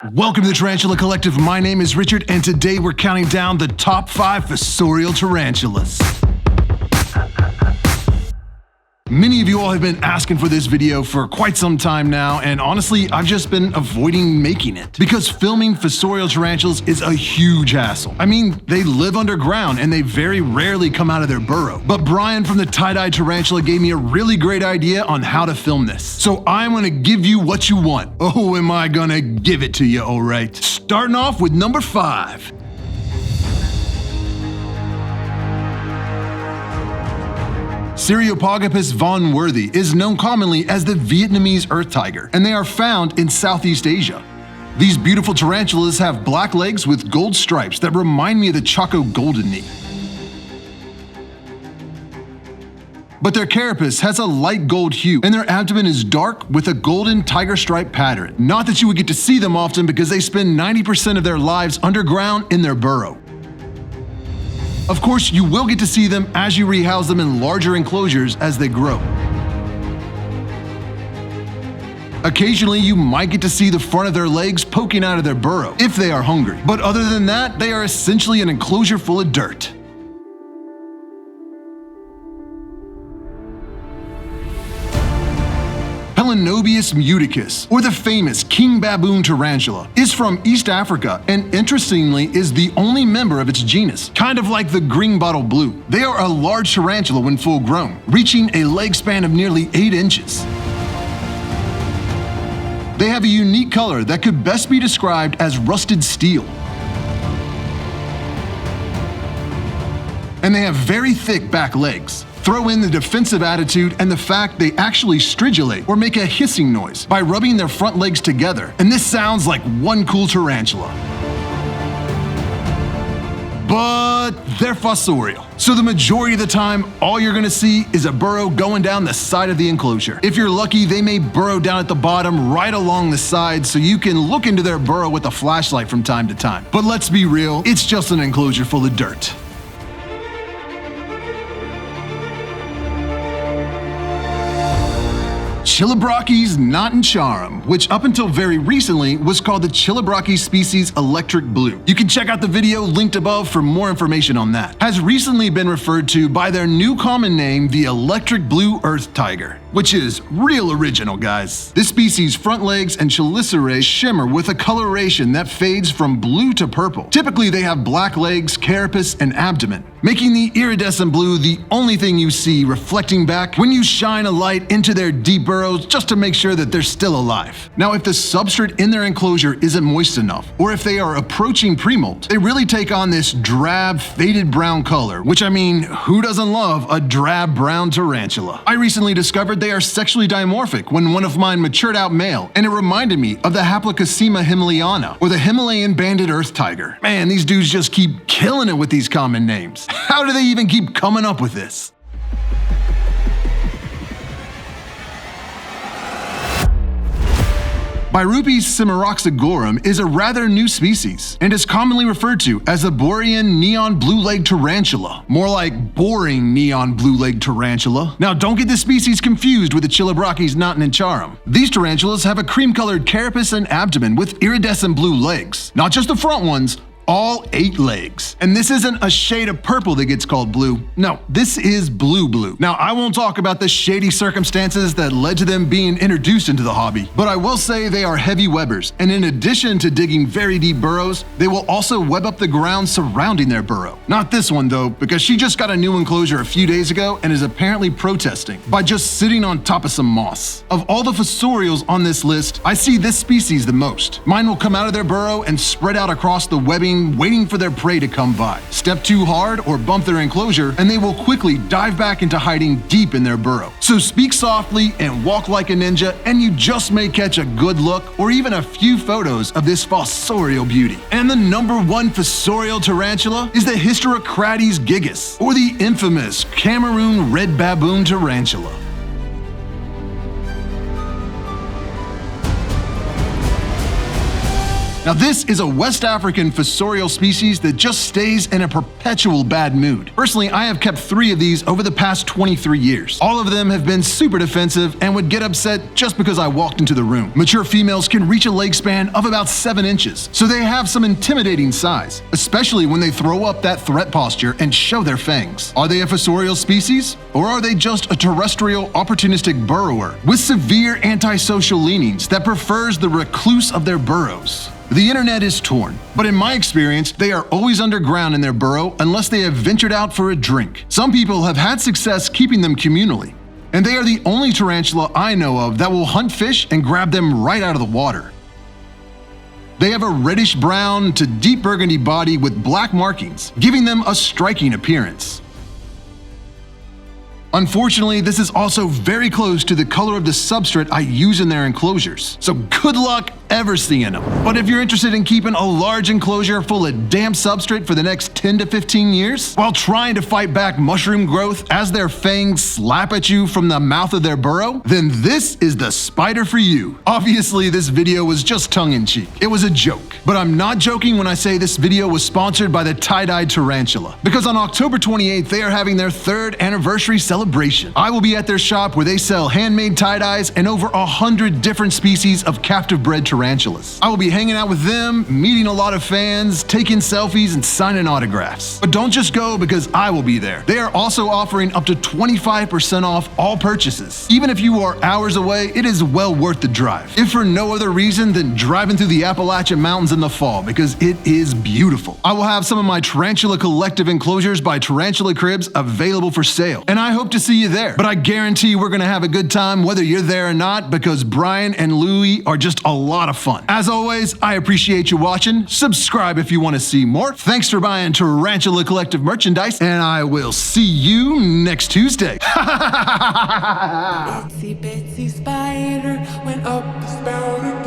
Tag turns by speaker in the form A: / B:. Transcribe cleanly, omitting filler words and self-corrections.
A: Welcome to the Tarantula Collective. My name is Richard, and today we're counting down the top 5 Fossorial Tarantulas. Many of you all have been asking for this video for quite some time now, and honestly, I've just been avoiding making it because filming Fossorial Tarantulas is a huge hassle. I mean, they live underground and they very rarely come out of their burrow. But Brian from the Tie-Dye Tarantula gave me a really great idea on how to film this. So I'm gonna give you what you want. Oh, am I gonna give it to you, all right. Starting off with number 5. Cereopagopus von Worthy is known commonly as the Vietnamese earth tiger, and they are found in Southeast Asia. These beautiful tarantulas have black legs with gold stripes that remind me of the Chaco golden knee. But their carapace has a light gold hue, and their abdomen is dark with a golden tiger stripe pattern. Not that you would get to see them often because they spend 90% of their lives underground in their burrow. Of course, you will get to see them as you rehouse them in larger enclosures as they grow. Occasionally, you might get to see the front of their legs poking out of their burrow, if they are hungry. But other than that, they are essentially an enclosure full of dirt. Helenobius muticus, or the famous king baboon tarantula, is from East Africa and interestingly is the only member of its genus, kind of like the greenbottle blue. They are a large tarantula when full grown, reaching a leg span of nearly 8 inches. They have a unique color that could best be described as rusted steel. And they have very thick back legs. Throw in the defensive attitude and the fact they actually stridulate or make a hissing noise by rubbing their front legs together, and this sounds like one cool tarantula. But they're fossorial, so the majority of the time, all you're gonna see is a burrow going down the side of the enclosure. If you're lucky, they may burrow down at the bottom right along the side so you can look into their burrow with a flashlight from time to time. But let's be real, it's just an enclosure full of dirt. Chilobrachys natancharum, which up until very recently was called the Chilobrachys species electric blue. You can check out the video linked above for more information on that. Has recently been referred to by their new common name, the electric blue earth tiger, which is real original, guys. This species' front legs and chelicerae shimmer with a coloration that fades from blue to purple. Typically, they have black legs, carapace, and abdomen, making the iridescent blue the only thing you see reflecting back when you shine a light into their deep burrows just to make sure that they're still alive. Now, if the substrate in their enclosure isn't moist enough, or if they are approaching pre-molt, they really take on this drab, faded brown color, which I mean, who doesn't love a drab brown tarantula? I recently discovered they are sexually dimorphic when one of mine matured out male, and it reminded me of the Haplocosima himalayana, or the Himalayan banded earth tiger. Man, these dudes just keep killing it with these common names. How do they even keep coming up with this? Birupes cimaroxagorum is a rather new species and is commonly referred to as the Borean neon blue-legged tarantula. More like boring neon blue-legged tarantula. Now, don't get this species confused with the Chilobrachys natancharum. These tarantulas have a cream-colored carapace and abdomen with iridescent blue legs. Not just the front ones, all 8 legs. And this isn't a shade of purple that gets called blue. No, this is blue. Now, I won't talk about the shady circumstances that led to them being introduced into the hobby, but I will say they are heavy webbers, and in addition to digging very deep burrows, they will also web up the ground surrounding their burrow. Not this one though, because she just got a new enclosure a few days ago and is apparently protesting by just sitting on top of some moss. Of all the fossorials on this list, I see this species the most. Mine will come out of their burrow and spread out across the webbing, waiting for their prey to come by. Step too hard or bump their enclosure, and they will quickly dive back into hiding deep in their burrow. So speak softly and walk like a ninja, and you just may catch a good look or even a few photos of this fossorial beauty. And the number 1 fossorial tarantula is the Hysterocrates gigas, or the infamous Cameroon red baboon tarantula. Now this is a West African fossorial species that just stays in a perpetual bad mood. Personally, I have kept 3 of these over the past 23 years. All of them have been super defensive and would get upset just because I walked into the room. Mature females can reach a leg span of about 7 inches, so they have some intimidating size, especially when they throw up that threat posture and show their fangs. Are they a fossorial species? Or are they just a terrestrial opportunistic burrower with severe antisocial leanings that prefers the recluse of their burrows? The internet is torn, but in my experience, they are always underground in their burrow unless they have ventured out for a drink. Some people have had success keeping them communally, and they are the only tarantula I know of that will hunt fish and grab them right out of the water. They have a reddish brown to deep burgundy body with black markings, giving them a striking appearance. Unfortunately, this is also very close to the color of the substrate I use in their enclosures, so good luck ever seeing them. But if you're interested in keeping a large enclosure full of damp substrate for the next 10 to 15 years, while trying to fight back mushroom growth as their fangs slap at you from the mouth of their burrow, then this is the spider for you. Obviously, this video was just tongue-in-cheek. It was a joke. But I'm not joking when I say this video was sponsored by the tie-dyed tarantula, because on October 28th, they are having their 3rd anniversary celebration. I will be at their shop where they sell handmade tie-dyes and over 100 different species of captive bred tarantulas. I will be hanging out with them, meeting a lot of fans, taking selfies, and signing autographs. But don't just go because I will be there. They are also offering up to 25% off all purchases. Even if you are hours away, it is well worth the drive, if for no other reason than driving through the Appalachian Mountains in the fall, because it is beautiful. I will have some of my Tarantula Collective enclosures by Tarantula Cribs available for sale, and I hope to see you there. But I guarantee we're gonna have a good time whether you're there or not, because Brian and Louie are just a lot of fun. As always, I appreciate you watching. Subscribe if you want to see more. Thanks for buying Tarantula Collective merchandise, and I will see you next Tuesday.
B: Itsy bitsy spider went up the spout.